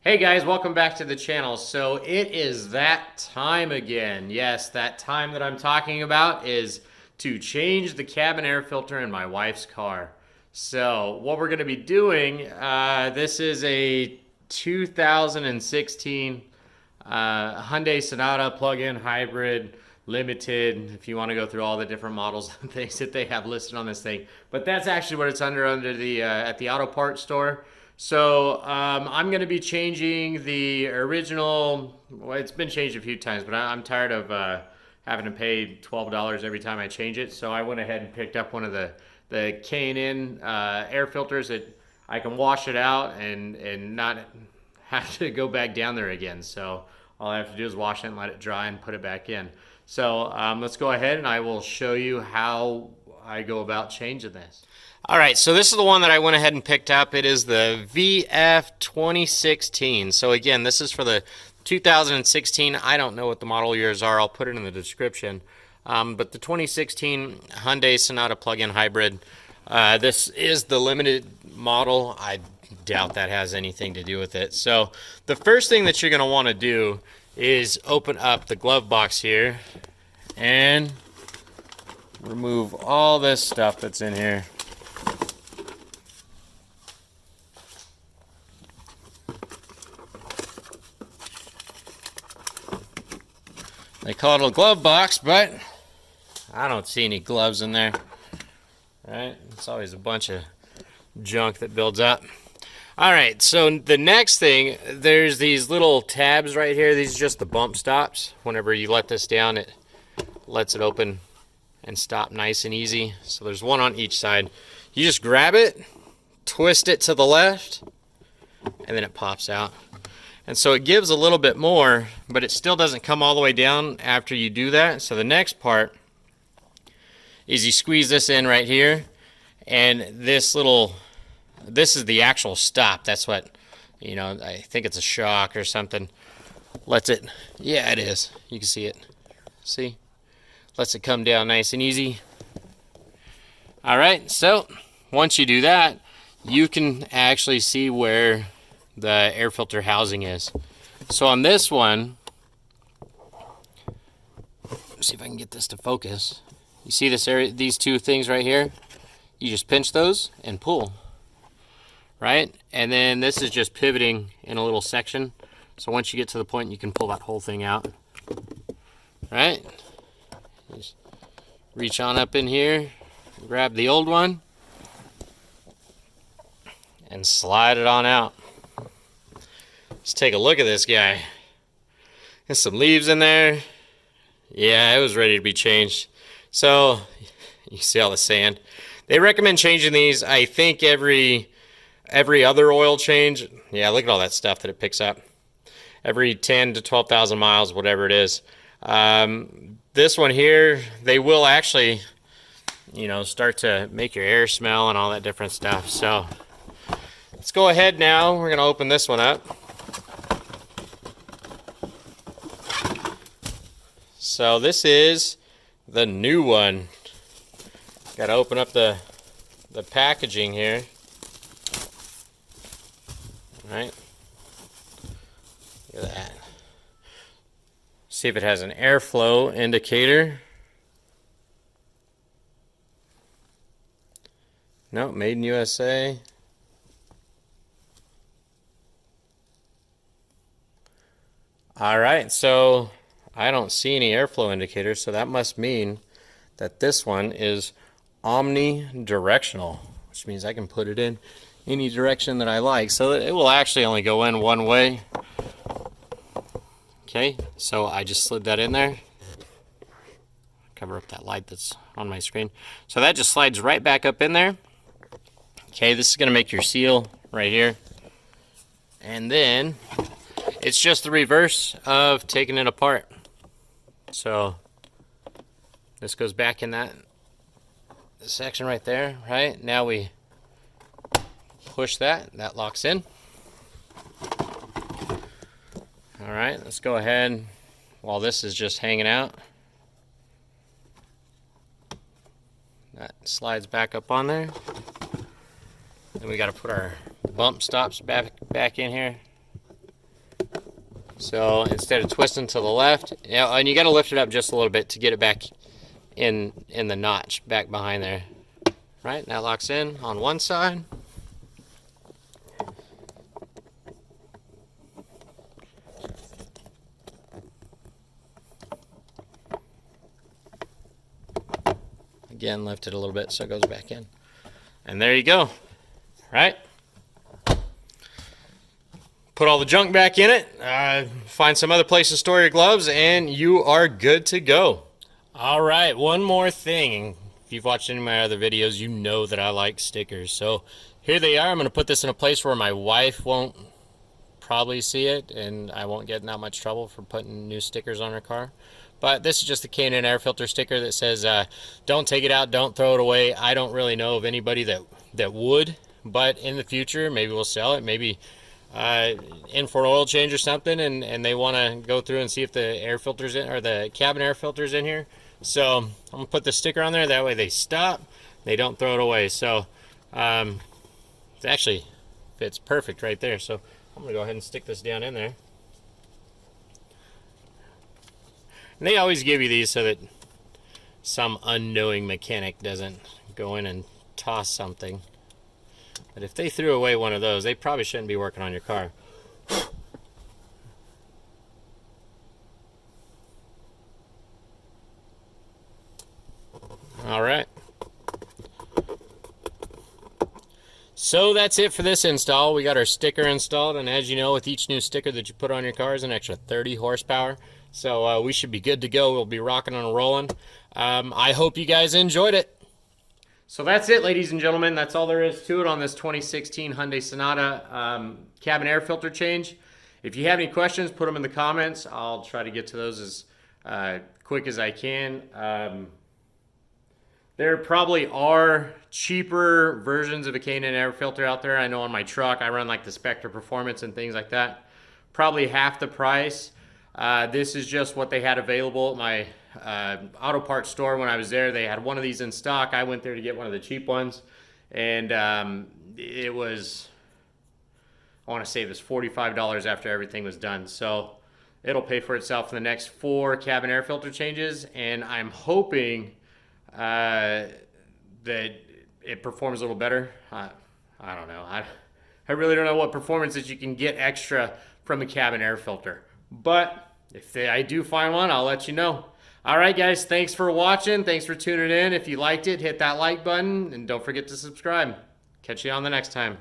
Hey guys, welcome back to the channel. So it is that time again. Yes, that time that I'm talking about is to change the cabin air filter in my wife's car. So what we're going to be doing, this is a 2016 Hyundai Sonata Plug-in Hybrid Limited, if you want to go through all the different models and things that they have listed on this thing. But that's actually what it's under the at the auto parts store. So I'm going to be changing the original. Well, it's been changed a few times, but I'm tired of having to pay $12 every time I change it. So I went ahead and picked up one of the K&N air filters that I can wash it out and not have to go back down there again. So all I have to do is wash it and let it dry and put it back in. So let's go ahead and I will show you how I go about changing this. All right, so this is the one that I went ahead and picked up. It is the VF 2016. So again, this is for the 2016. I don't know what the model years are. I'll put it in the description. But the 2016 Hyundai Sonata Plug-in Hybrid. This is the limited model. I doubt that has anything to do with it. So the first thing that you're going to want to do is open up the glove box here and remove all this stuff that's in here. They call it a glove box, but I don't see any gloves in there. Right? It's always a bunch of junk that builds up. All right, so the next thing, there's these little tabs right here. These are just the bump stops. Whenever you let this down, it lets it open and stop nice and easy. So there's one on each side. You just grab it, twist it to the left, and then it pops out. And so it gives a little bit more, but it still doesn't come all the way down after you do that. So the next part is you squeeze this in right here, and this is the actual stop. That's what, I think it's a shock or something. Lets it, yeah, it is. You can see it. See? Lets it come down nice and easy. All right, so once you do that, you can actually see where the air filter housing is. So on this one, let's see if I can get this to focus. You see this area, these two things right here? You just pinch those and pull, right? And then this is just pivoting in a little section. So once you get to the point, you can pull that whole thing out, right? Just reach on up in here, grab the old one, and slide it on out. Let's take a look at this guy. There's some leaves in there. Yeah, it was ready to be changed. So you see all the sand. They recommend changing these, I think, every other oil change. Yeah, look at all that stuff that it picks up. Every 10 to 12,000 miles, whatever it is. This one here, they will actually, start to make your air smell and all that different stuff. So let's go ahead now. We're going to open this one up. So this is the new one. Got to open up the packaging here. All right. Look at that. See if it has an airflow indicator. No, made in USA. All right, so I don't see any airflow indicators, so that must mean that this one is omnidirectional, which means I can put it in any direction that I like. So it will actually only go in one way. Okay, so I just slid that in there. Cover up that light that's on my screen. So that just slides right back up in there. Okay, this is going to make your seal right here. And then it's just the reverse of taking it apart. So this goes back in that section right there, right? Now we push that locks in. All right, let's go ahead while this is just hanging out. That slides back up on there. Then we got to put our bump stops back in here. So instead of twisting to the left, and you got to lift it up just a little bit to get it back in the notch back behind there. Right, that locks in on one side. Again, lift it a little bit so it goes back in. And there you go, right? Put all the junk back in it, find some other place to store your gloves, and you are good to go. All right, one more thing. If you've watched any of my other videos, you know that I like stickers. So here they are. I'm going to put this in a place where my wife won't probably see it, and I won't get in that much trouble for putting new stickers on her car. But this is just the K&N air filter sticker that says, don't take it out, don't throw it away. I don't really know of anybody that would, but in the future, maybe we'll sell it. Maybe in for an oil change or something, and they want to go through and see if the air filter's in, or the cabin air filter's in here. So I'm going to put the sticker on there. That way they stop, they don't throw it away. So it actually fits perfect right there. So I'm going to go ahead and stick this down in there. And they always give you these so that some unknowing mechanic doesn't go in and toss something. But if they threw away one of those, they probably shouldn't be working on your car. All right. So that's it for this install. We got our sticker installed, and as you know, with each new sticker that you put on your car is an extra 30 horsepower. So we should be good to go. We'll be rocking and rolling. I hope you guys enjoyed it. So that's it, ladies and gentlemen. That's all there is to it on this 2016 Hyundai Sonata cabin air filter change. If you have any questions, put them in the comments. I'll try to get to those as quick as I can. There probably are cheaper versions of a K&N air filter out there. I know on my truck, I run like the Spectre Performance and things like that. Probably half the price. This is just what they had available at my auto parts store when I was there. They had one of these in stock. I went there to get one of the cheap ones, and it was, I want to say it was $45 after everything was done. So it'll pay for itself in the next 4 cabin air filter changes, and I'm hoping that it performs a little better. I don't know. I really don't know what performance that you can get extra from a cabin air filter. But if I do find one, I'll let you know. All right, guys, thanks for watching. Thanks for tuning in. If you liked it, hit that like button, and don't forget to subscribe. Catch you on the next time.